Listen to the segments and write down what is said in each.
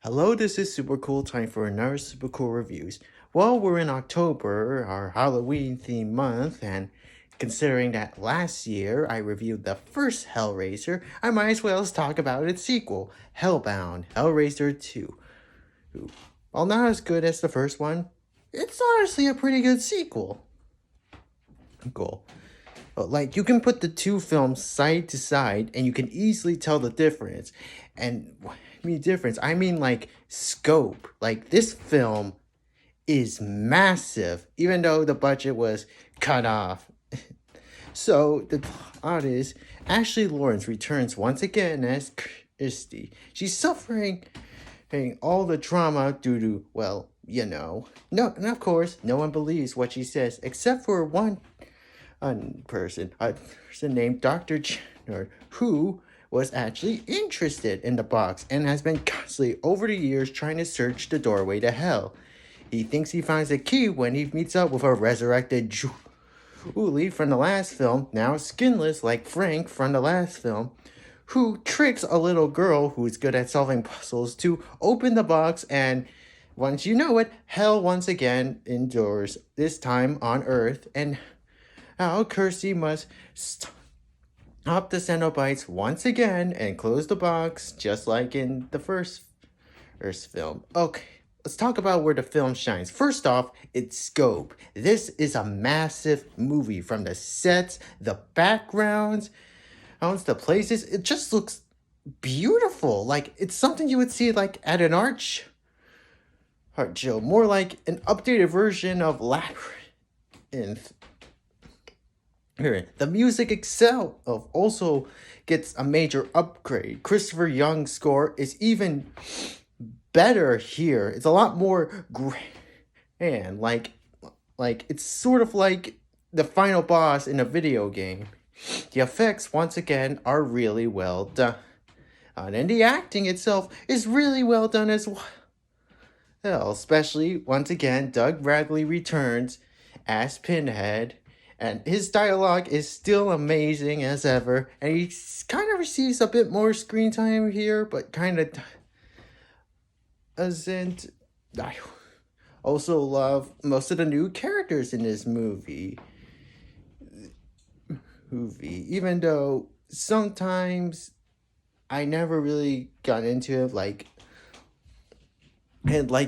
Hello, this is super cool. Time for another super cool reviews. Well, we're in October, our Halloween themed month, and considering that last year I reviewed the first Hellraiser, I might as well talk about its sequel, Hellbound, Hellraiser 2. While not as good as the first one, it's honestly a pretty good sequel. Cool. Like, you can put the two films side to side and you can easily tell the difference. And I mean like scope. Like, this film is massive, even though the budget was cut off. So the plot is Ashley Lawrence returns once again as Christy. She's suffering all the trauma due to, well, no, and of course, no one believes what she says except for one a person named Dr. Jenner, who was actually interested in the box and has been constantly over the years trying to search the doorway to hell. He thinks he finds a key when he meets up with a resurrected Julie from the last film, now skinless like Frank from the last film, who tricks a little girl who's good at solving puzzles to open the box, and once you know it, hell once again endures, this time on Earth, and how Kirsty must stop the Cenobites once again and close the box, just like in the first film. Okay, let's talk about where the film shines. First off, its scope. This is a massive movie, from the sets, the backgrounds, the places. It just looks beautiful. Like, it's something you would see like at an art show, more like an updated version of Labyrinth. The music itself also gets a major upgrade. Christopher Young's score is even better here. It's a lot more grand. Like it's sort of like the final boss in a video game. The effects, once again, are really well done. And the acting itself is really well done as well. Especially, once again, Doug Bradley returns as Pinhead. And his dialogue is still amazing as ever. And he kind of receives a bit more screen time here, but kind of doesn't. I also love most of the new characters in this movie. Even though sometimes I never really got into it. Like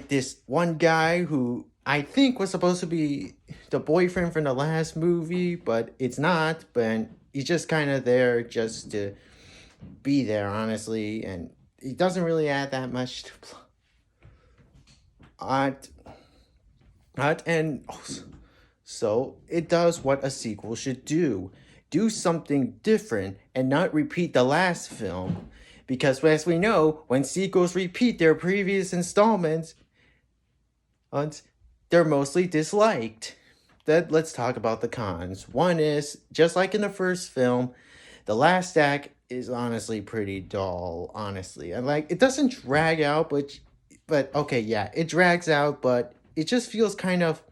this one guy who I think was supposed to be the boyfriend from the last movie, but it's not. But he's just kind of there just to be there, honestly, and he doesn't really add that much to plot. And so it does what a sequel should do: do something different and not repeat the last film. Because as we know, when sequels repeat their previous installments, they're mostly disliked. Let's talk about the cons. One is, just like in the first film, the last act is honestly pretty dull, honestly. And it doesn't drag out, but okay, yeah, it drags out, but it just feels kind of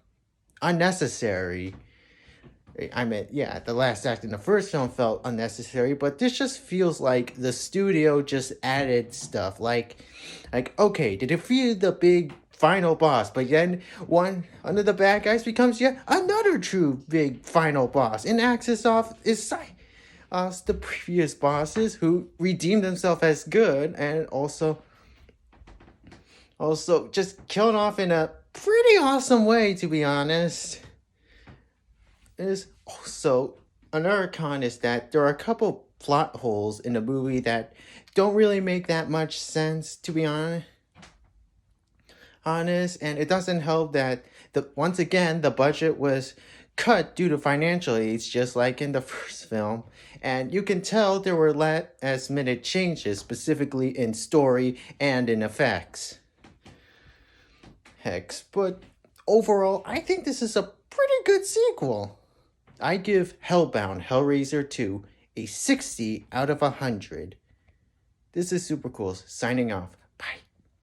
unnecessary. I mean, yeah, the last act in the first film felt unnecessary, but this just feels like the studio just added stuff. Like, okay, they defeated the big final boss, but then one of the bad guys becomes yet another true big final boss, and axes off the previous bosses who redeemed themselves as good, and also just killed off in a pretty awesome way, to be honest. Is also another con is that there are a couple plot holes in the movie that don't really make that much sense, to be honest, and it doesn't help that once again the budget was cut due to financial aids, just like in the first film, and you can tell there were last minute changes, specifically in story and in effects. But overall, I think this is a pretty good sequel. I give Hellbound, Hellraiser 2, a 60 out of 100. This is super cool, signing off.